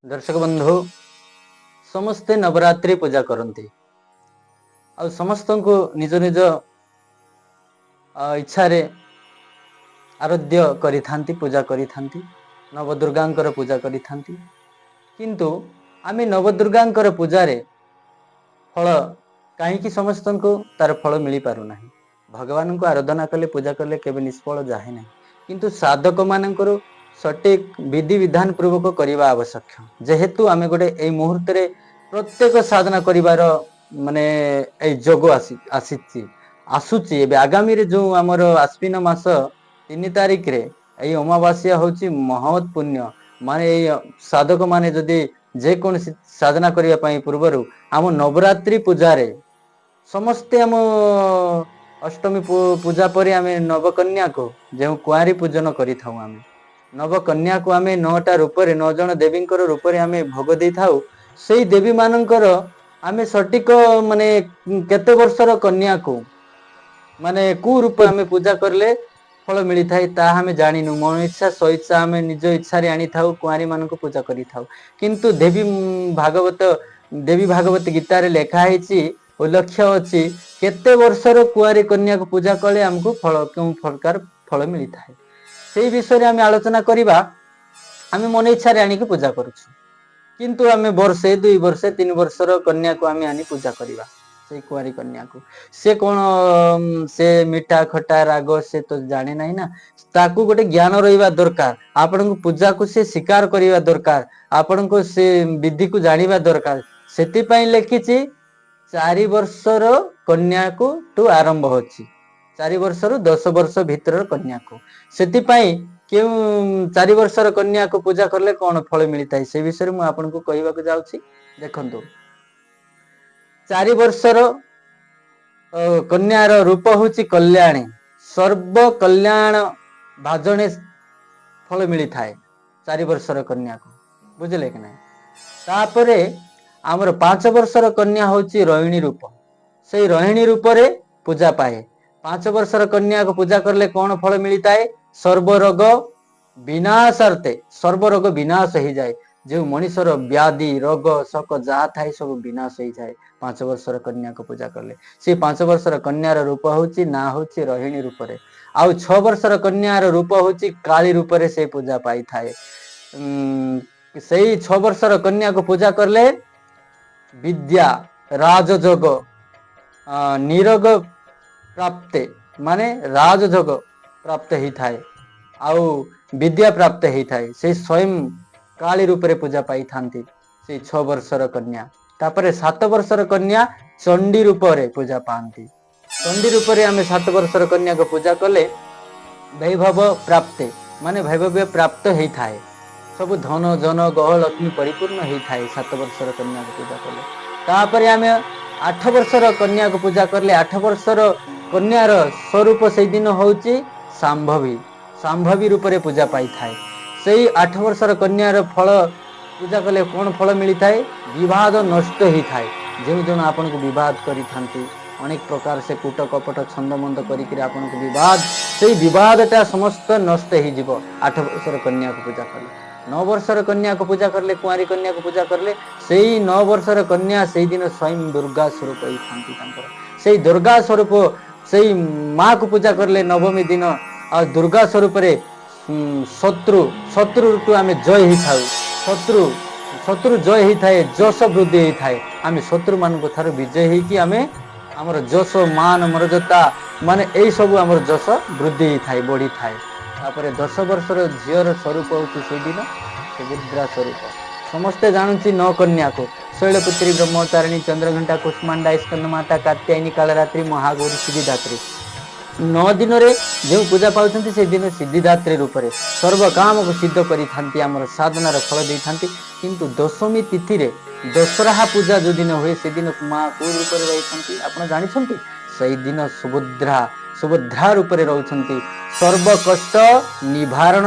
दर्शक बंधु समस्ते नवरात्रि पूजा करती आ समस्त को निज निज इच्छा आराध्य करी पूजा करी नवदुर्गा पूजा करी किंतु आमे नवदुर्गा पूजा फल कहीं समस्त को तार फल मिल पार ना। भगवान को आराधना कले पूजा कले केवे निष्फल जाए ना, किंतु साधक मानकर सटीक विधि विधान पूर्वक करने आवश्यक। जेहेतु आमे गोटे ए मुहूर्त प्रत्येक साधना करिवार माने ए जोग आसूची आगामी रे जो आमर आश्विन मास 3 तारिख रे ए अमावास्या होची महत् पुण्य माने साधक माने जदि जे कौन साधना करने पूर्वर आम नवरात्रि पूजा रे समस्ते आम अष्टमी पूजा पर आम नवकन्या को जो कुआरी पूजन करें नवकन्या को आम 9टा रूप 9 जन देवी रूप आम भोग दे था से देवी मानकर आम सटीक माने केते वर्षर कन्या को माने को रूप आम पूजा करले फल मिली थाए ता हमें जानिनु। मन इच्छा स्वेच्छा आम निज इच्छा आनी था कुआरी मान को पूजा करी था, किंतु देवी भागवत गीतार लिखाई उल्लेख्य अच्छी केते वर्षर कुआरी कन्या को पूजा कले आमको फल क्यों प्रकार फल मिली थाए से विषय आम आलोचना करवा। आम मन इच्छा आनिक पूजा करुछु, किंतु आम वर्षे 2 वर्ष 3 वर्षर कन्या को आम आनी पूजा करवा। से कुआरी कन्या को से कौन से मीठा खटा राग से तो जाने नहीं ना, ताकू गोटे ज्ञान रहा दरकार। आपण को पूजा को से स्वीकार करवा दरकार, आपण को से विधि को जानिबा दरकार। सेति पई लिखिछि 4 वर्षर कन्या को टू आरंभ होछि, 4 वर्षर 10 वर्ष भीतर कन्या को। सेति पई क्यों 4 वर्षर कन्या को पूजा करले कौन फल मिलता है से विषय में आपन को कहबा को जाउछि। देखंतु 4 वर्षर कन्यार रूप होछि कल्याणी, सर्व कल्याण भाजने फल मिली थाए 4 वर्षर कन्या को, बुझले कि नहीं। तापरे आमर 5 वर्षर कन्या होछि रोहिणी रूप, से रोहिणी रूप रे पूजा पाए। 5 वर्षर कन्या को पूजा करले कौन फल मिलता है, सर्वरोग विनाशार्थे सर्वरोग विनाश हो जाए। जो मनीषर व्याधि रोग शक जहाँ थाए सब विनाश हो जाए 5 वर्षर कन्या को पूजा करले। से 5 वर्षर कन्यार रूप होची ना होची रोहिणी रूप रे, आउ 6 वर्षर कन्यार रूप होची काली रूप रे से पूजा पाई थाए। सही 6 वर्षर कन्या को पूजा करले विद्या राजयोग निरोग प्राप्त माने राजयोग प्राप्त ही थाए, आउ विद्या प्राप्त ही थाए। से स्वयं काली रूप रे पूजा पाई थांती से 6 वर्षर कन्या। तापरे 7 वर्षर कन्या चंडी रूप रे पूजा पाती। चंडी रूप रे आमे 7 वर्षर कन्या को पूजा कले वैभव प्राप्त माने वैभव प्राप्त ही थाए, सब धन जन गह लक्ष्मी परिपूर्ण ही थाए 7 वर्षर कन्या को पूजा कले। तापरे आमे 8 वर्षर कन्या को पूजा करले 8 वर्षर कन्यार स्वरूप से दिन होची सांभवी, सांभवी रूप रे पूजा पाई थाए। सही 8 वर्षर कन्यार फल पूजा कले कौन फल मिली थाए, विवाद नष्ट ही थाए। जो जन आपन को विवाद करी थांती अनेक प्रकार से कूट कपट छंद मंद करी आपन को विवाद, से विवादटा समस्त नष्ट ही जीव 8 वर्षर कन्या को पूजा करले। 9 वर्षर कन्या को पूजा करले कुआरी कन्या को पूजा करले से 9 वर्षर कन्या से दिन स्वयं दुर्गा स्वरूप ही थांती तांकर। से दुर्गा स्वरूप से माँ को पूजा करले नवमी दिन आ दुर्गा स्वरूप रे शत्रु शत्रु आम जय ही था, शत्रु जय ही थाए, जश वृद्धि ही थाए। आम शत्रु मान ठार विजय ही कि आम आमर जश मान मर्यादा माने यही सब आमर जश वृद्धि ही थाए बढ़ी थाए। तापर 10 वर्षर झीर स्वरूप होची से दिन सुभद्रा स्वरूप। समस्ते जानुची 9 कन्या को शैलपुत्री ब्रह्मचारिणी चंद्रघंटा कुष्मांडा स्कंदमाता कात्यायनी कालरात्रि महागौरी सिद्धिदात्री। 9 दिन रे जो पूजा पाउछंती से दिन सिद्धिदात्री रूप रे सर्व काम को सिद्ध करी थांती, आमर साधनार फल दे थांती। किंतु दशमी तिथि रे दशहरा पूजा जो दिन हुए से दिन माँ को रूप रे रही थांती आपण जानि छंती। सही दिन सुभद्रा रूप रे रहउछंती, सर्व कष्ट निवारण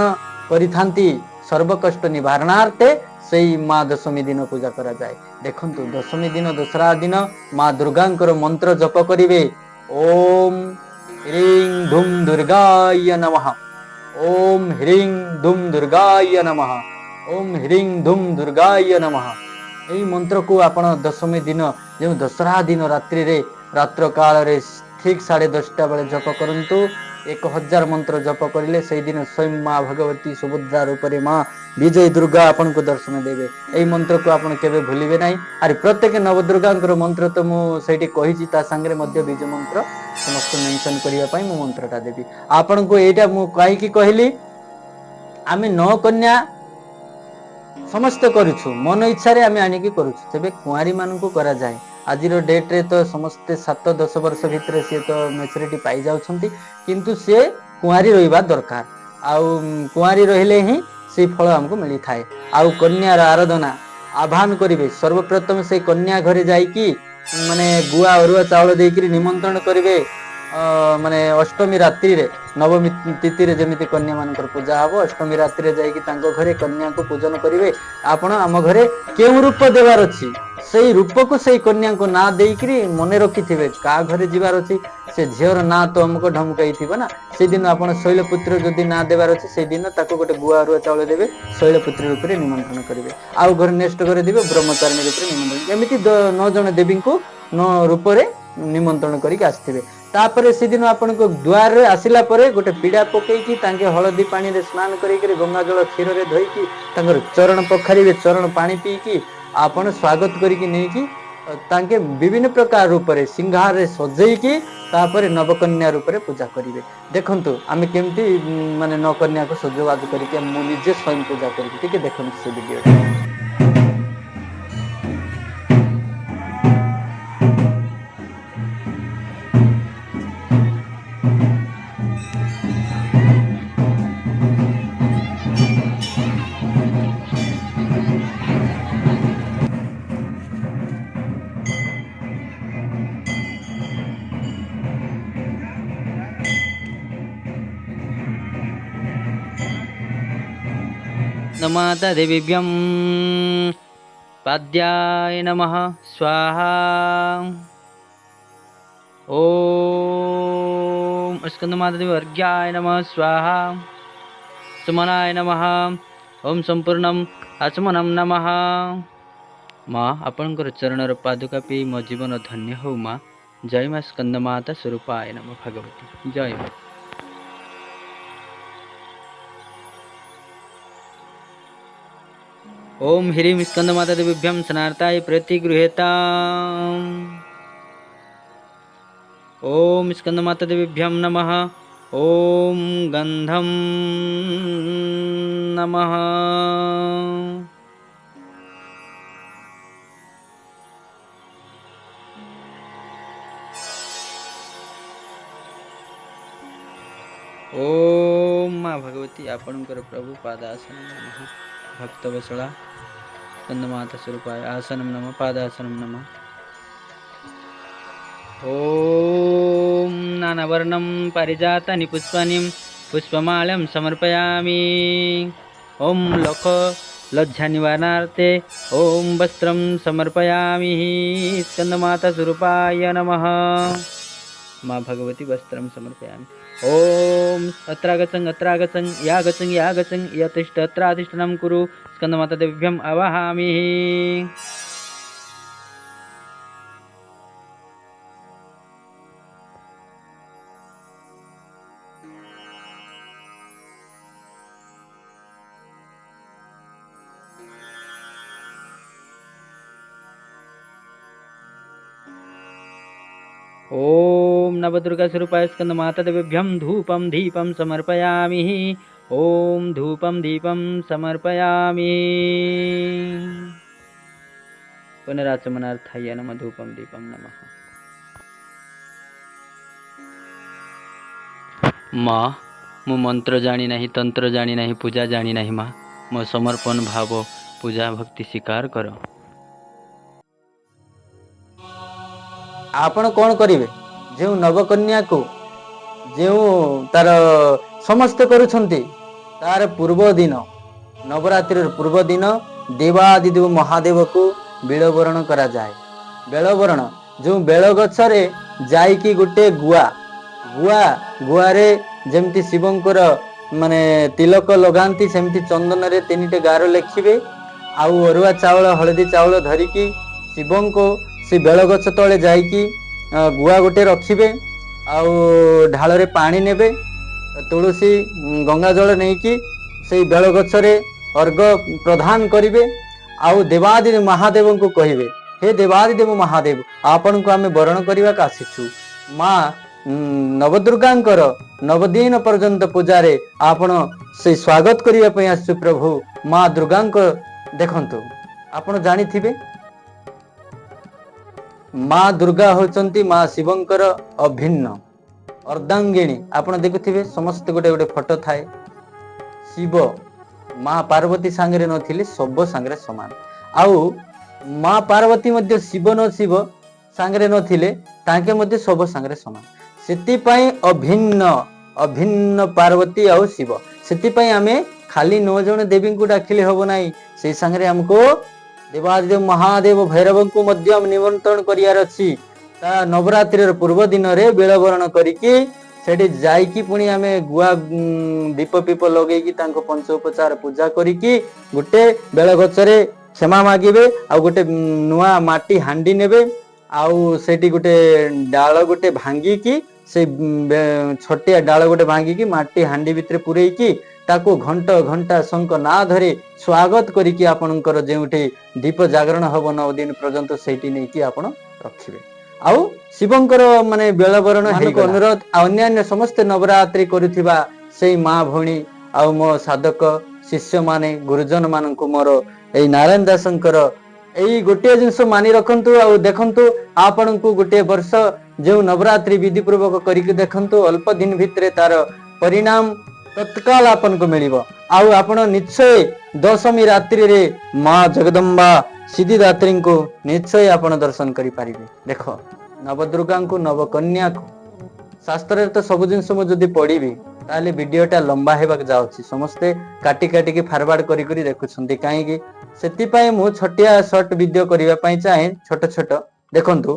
करी थांती। सर्व कष्ट निवारणार्थे सही माँ दशमी दिन पूजा करा जाए। देखंतु दशमी दिन दशहरा दिन माँ दुर्गांकर मंत्र जप करिवे, ओम ह्रीं धूम दुर्गाय नमः, ओम ह्रीं धूम दुर्गाय नमः, ओम ह्रीं धूम दुर्गाय नमः। यही मंत्र को आपण दशमी दिन जो दशहरा दिन रात्रि रे रात्र काल रे ठीक 10:30 बेले जप करंतु 1000 मंत्र जप करिले से दिन स्वयं माँ भगवती सुभद्रा रूप रे माँ विजय दुर्गा आपन को दर्शन देवे। यही मंत्र को आपण केबे भूलिबे नाही। आर प्रत्येक नवदुर्गा मंत्र तो मु सेठी कहिची ता संगे मध्य बीज मंत्र समस्त मेंशन करिया पई मु मंत्रटा देबी। आपन को एटा मु काई की कहली आमे 9 कन्या समस्त करूछु मन इच्छा रे आमे आनिकी करूछु तेबे कुआरी मान को करा जाए। आज डेट रे तो समस्ते 7-10 वर्ष भितर सी तो मैच्योरिटी पाई जाउछंती किंतु से कुआरी रहिबा दरकार आउ कुआरी रहिले ही से फल हमको मिली थाए। आउ कन्या आराधना आह्वान करिवे सर्वप्रथम से कन्या घरे जाई की माने गुआ अरुआ चावल देकरी निमंत्रण करिवे माने अष्टमी रात्रि रे नवमी तिथि रे जमिति कन्या मानकर पूजा हबो अष्टमी रात्रि रे जाई की तांको घरे कन्या को पूजन करिवे। आपण आम घरे केउ रूप देवार अछि सेई रूप को सेई कन्या को ना देइकरी मने रखिथिबे का घरे जीवार अछि से झियर ना तो हमको ढमकाइथिबो ना से दिन आपण शैलपुत्र जदि ना देवार अछि से दिन ताको गोटे गुआ अरुआ चावल देबे शैलपुत्र रूप रे निमंत्रण करिवे। आउ घर नेक्स्ट घरे देबे ब्रह्मचारिणी रूप रे निमंत्रण एमिति 9 जण देवी को 9 रूप रे निमंत्रण करिक आस्थिबे। तापर से दिन आपण को द्वार रे आसिला परे गोटे पीड़ा पकेकी तांके हळदी पानी रे स्नान करिकरी गंगा जल क्षीर रे धोईकी तांकर चरण पखारिबे चरण पानी पीकी आपण स्वागत करिकी नेकी तांके विभिन्न प्रकार रूप रे सिंहार रे सजेईकी तापर नवकन्या रूप रे पूजा करिवे। देखंतु आमे केमती माने नवकन्या को सजवाज करिके मु निजे स्वयं पूजा करिके ठीक है देखंतु से वीडियो। नमाता देवीभ्यं पाद्याय नमः स्वाहा। ओम स्कंदमाता देवी अर्घ्याय नमः स्वाहा। सुमनाय नमः ओम संपूर्णम आचमनम नमः। माँ आपणकर चरणर पादुका पे मो जीवन धन्य हो माँ। जय माँ स्कंदमाता स्वरूपाय नमः भगवती जय माँ। ओम ह्रीं स्कंदमाता देवीभ्यं स्नार्ताय प्रतिगृह्यताम्। ओम स्कंदमाता देवीभ्यं नमः। ओम गंधम नमः। ओम माँ भगवती आपणकर प्रभु पादासन नमः। भक्तवत्सला स्कंदमाता स्वरूपाय आसनम नमः पादासनम नमः। ओम नानावर्णं पारिजातानि पुष्पाणि पुष्पमालं समर्पयामि। ओम लोक लज्जा निवारणार्थे ओम वस्त्रं समर्पयामि। स्कंदमाता स्वरूपाय नमः। माँ भगवती वस्त्रं समर्पयामि। ओम अत्रागचं यागचं यतिष्ठ अत्राधिष्ठनं कुरु। स्कंदमाता देवीभ्यं आवाहामि। ओम नवदुर्गा स्वरूपाय स्कंदमाता देवीभ्यं धूपं दीपं समर्पयामि। ओम धूपं दीपं समर्पयामि। पुनराचमनार्थाय नमः धूपं दीपं नमः। माँ मु मंत्र जानी नहीं तंत्र जानी नहीं पूजा जानी नहीं माँ मो समर्पण भाव पूजा भक्ति स्वीकार करो। आपण कौन करिवे जो नवकन्या को जो तार समस्त करुछंती तार पूर्व दिन नवरात्रि पूर्व दिन देवादिदेव महादेव को बेलवरण करा जाए। बेलवरण जो बेल गछरे जाइकी गोटे गुआ गुआ गुआरे जेमती शिवंकर ମାନେ ତିଲକ ଲଗାନ୍ତି ସେମିତି ଚନ୍ଦନରେ 3ଟି ଗାର ଲେଖିବେ। ଆଉ ଅରୁଆ ଚାଉଳ ହଳଦୀ ଚାଉଳ ଧରିକି ଶିବଙ୍କୁ ସେ ବେଳଗଛ ତଳେ ଯାଇକି ଗୁଆ ଗୋଟେ ରଖିବେ। ଆଉ ଢାଳରେ ପାଣି ନେବେ, ତୁଳସୀ ଗଙ୍ଗା ଜଳ ନେଇକି ସେଇ ବେଳଗଛରେ ଅର୍ଘ ପ୍ରଦାନ କରିବେ। ଆଉ ଦେବାଦି ମହାଦେବଙ୍କୁ କହିବେ, ହେ ଦେବାଦିଦେବ ମହାଦେବ, ଆପଣଙ୍କୁ ଆମେ ବରଣ କରିବାକୁ ଆସିଛୁ। ମା ନବଦୁର୍ଗାଙ୍କର 9 ଦିନ ପର୍ଯ୍ୟନ୍ତ ପୂଜାରେ ଆପଣ ସେଇ ସ୍ୱାଗତ କରିବା ପାଇଁ ଆସିଛୁ ପ୍ରଭୁ। ମା ଦୁର୍ଗାଙ୍କ ଦେଖନ୍ତୁ, ଆପଣ ଜାଣିଥିବେ ମା ଦୁର୍ଗା ହଉଛନ୍ତି ମା ଶିବଙ୍କର ଅଭିନ୍ନ ଅର୍ଦ୍ଧାଙ୍ଗିଣୀ। ଆପଣ ଦେଖୁଥିବେ ସମସ୍ତେ ଗୋଟେ ଗୋଟେ ଫଟୋ ଥାଏ। ଶିବ ମା ପାର୍ବତୀ ସାଙ୍ଗରେ ନଥିଲେ ସବୁ ସାଙ୍ଗରେ ସମାନ। ଆଉ ମା ପାର୍ବତୀ ମଧ୍ୟ ଶିବ ନ ଶିବ ସାଙ୍ଗରେ ନଥିଲେ ତାଙ୍କେ ମଧ୍ୟ ସବୁ ସାଙ୍ଗରେ ସମାନ। ସେଥିପାଇଁ ଅଭିନ୍ନ ପାର୍ବତୀ ଆଉ ଶିବ। ସେଥିପାଇଁ ଆମେ ଖାଲି 9 ଜଣ ଦେବୀଙ୍କୁ ଡାକିଲେ ହବ ନାହିଁ, ସେଇ ସାଙ୍ଗରେ ଆମକୁ ଦେବାଦିଦେବ ମହାଦେବ ଭୈରବଙ୍କୁ ମଧ୍ୟ ନିମନ୍ତ୍ରଣ କରିବାର ଅଛି। ତା ନବରାତ୍ରିର ପୂର୍ବ ଦିନରେ ବେଳବରଣ କରିକି ସେଠି ଯାଇକି ପୁଣି ଆମେ ଗୁଆ ଦୀପ ପିପ ଲଗେଇକି ତାଙ୍କ ପଞ୍ଚ ଉପଚାର ପୂଜା କରିକି ଗୋଟେ ବେଳଗଛରେ କ୍ଷମା ମାଗିବେ। ଆଉ ଗୋଟେ ନୂଆ ମାଟି ହାଣ୍ଡି ନେବେ। ଆଉ ସେଠି ଗୋଟେ ଡାଳ ଗୋଟେ ଭାଙ୍ଗିକି ସେଇ ଛୋଟିଆ ଡାଳ ଗୋଟେ ଭାଙ୍ଗିକି ମାଟି ହାଣ୍ଡି ଭିତରେ ପୂରେଇକି ତାକୁ ଘଣ୍ଟା ଶଙ୍ଖ ନାଁ ଧରି ସ୍ୱାଗତ କରିକି ଆପଣଙ୍କର ଯେଉଁଠି ଦୀପ ଜାଗରଣ ହବ 9 ଦିନ ପର୍ଯ୍ୟନ୍ତ ସେଇଠି ନେଇକି ଆପଣ ରଖିବେ। ଆଉ ଶିବଙ୍କର ମାନେ ବେଳବରଣ ଅନୁରୋଧ। ଆଉ ଅନ୍ୟାନ୍ୟ ସମସ୍ତେ ନବରାତ୍ରି କରୁଥିବା ସେଇ ମା ଭଉଣୀ ଆଉ ମୋ ସାଧକ ଶିଷ୍ୟ ମାନେ ଗୁରୁଜନ ମାନଙ୍କୁ ମୋର ଏଇ ନାରାୟଣ ଦାସଙ୍କର ଏଇ ଗୋଟିଏ ଜିନିଷ ମାନି ରଖନ୍ତୁ। ଆଉ ଦେଖନ୍ତୁ, ଆପଣଙ୍କୁ ଗୋଟିଏ ବର୍ଷ ଯେଉଁ ନବରାତ୍ରି ବିଧି ପୂର୍ବକ କରିକି ଦେଖନ୍ତୁ, ଅଳ୍ପ ଦିନ ଭିତରେ ତାର ପରିଣାମ ତତ୍କାଳ ଆପଣଙ୍କୁ ମିଳିବ। ଆଉ ଆପଣ ନିଶ୍ଚୟ ଦଶମୀ ରାତ୍ରିରେ ମା ଜଗଦମ୍ବା ସିଦ୍ଧିଦାତ୍ରୀଙ୍କୁ ନିଶ୍ଚୟ ଆପଣ ଦର୍ଶନ କରିପାରିବେ। ଦେଖ, ନବଦୁର୍ଗାଙ୍କୁ ନବକନ୍ୟାକୁ ଶାସ୍ତ୍ରରେ ତ ସବୁ ଜିନିଷ ମୁଁ ଯଦି ପଢିବି ତାହେଲେ ଭିଡିଓଟା ଲମ୍ବା ହେବାକୁ ଯାଉଛି। ସମସ୍ତେ କାଟିକି ଫରୱାର୍ଡ କରି ଦେଖୁଛନ୍ତି କାହିଁକି? ସେଥିପାଇଁ ମୁଁ ଛୋଟିଆ ସର୍ଟ ଭିଡିଓ କରିବା ପାଇଁ ଚାହେଁ। ଛୋଟ ଦେଖନ୍ତୁ,